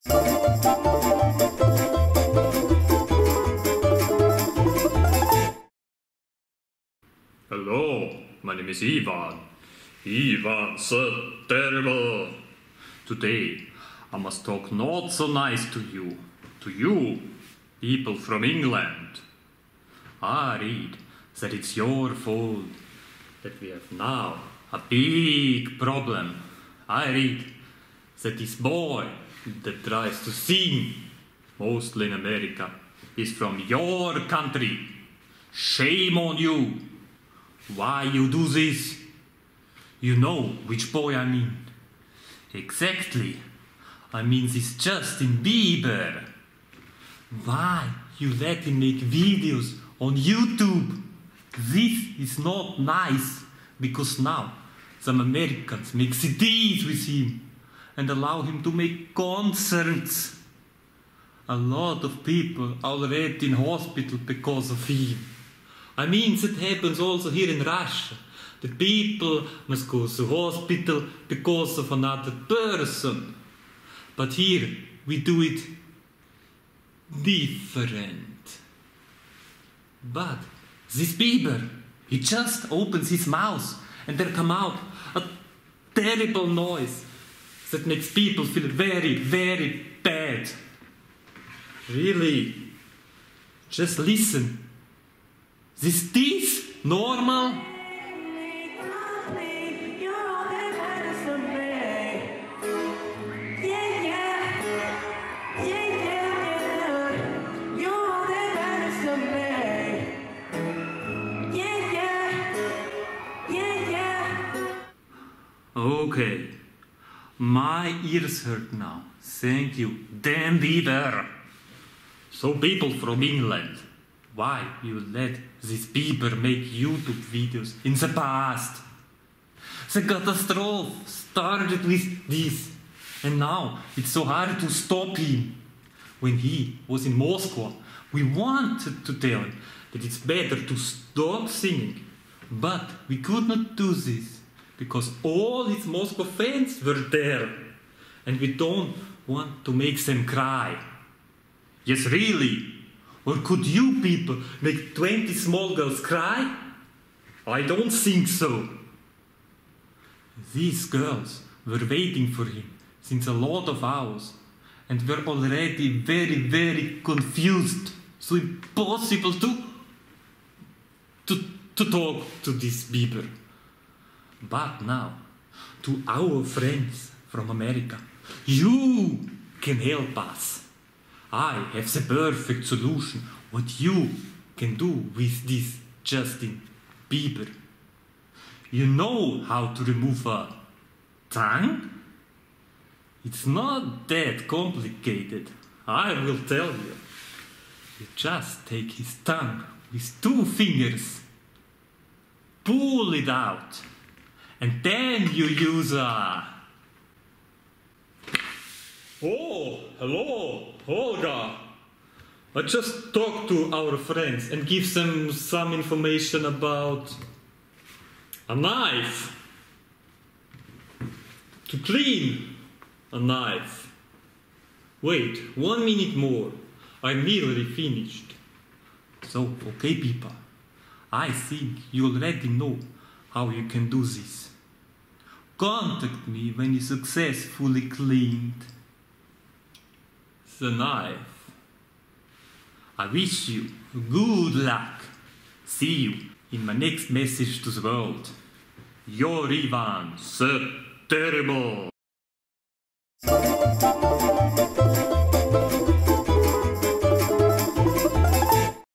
Hello, my name is Ivan. Ivan, so terrible. Today, I must talk not so nice to you, people from England. I read that it's your fault that we have now a big problem. I read that this boy that tries to sing, mostly in America, is from your country. Shame on you. Why you do this? You know which boy I mean. Exactly. I mean this Justin Bieber. Why you let him make videos on YouTube? This is not nice, because now some Americans make CDs with him and allow him to make concerts. A lot of people already in hospital because of him. I mean, that happens also here in Russia. The people must go to hospital because of another person. But here we do it different. But this Bieber, he just opens his mouth and there come out a terrible noise that makes people feel very, very bad. Really, just listen. Is this normal? Okay, my ears hurt now. Thank you. Damn Bieber. So people from England, why you let this Bieber make YouTube videos in the past? The catastrophe started with this, and now it's so hard to stop him. When he was in Moscow, we wanted to tell him that it's better to stop singing, but we could not do this because all his Moscow fans were there, and we don't want to make them cry. Yes, really? Or could you people make 20 small girls cry? I don't think so. These girls were waiting for him since a lot of hours and were already very, very confused. So impossible to talk to this Bieber. But now, to our friends from America, you can help us. I have the perfect solution what you can do with this Justin Bieber. You know how to remove a tongue? It's not that complicated. I will tell you. You just take his tongue with 2 fingers, pull it out, and then you use a... Oh, hello, Olga. I just talked to our friends and give them some information about a knife. To clean a knife. Wait, 1 minute more. I'm nearly finished. So, okay people, I think you already know how you can do this. Contact me when you successfully cleaned the knife. I wish you good luck. See you in my next message to the world. Your Ivan, so terrible.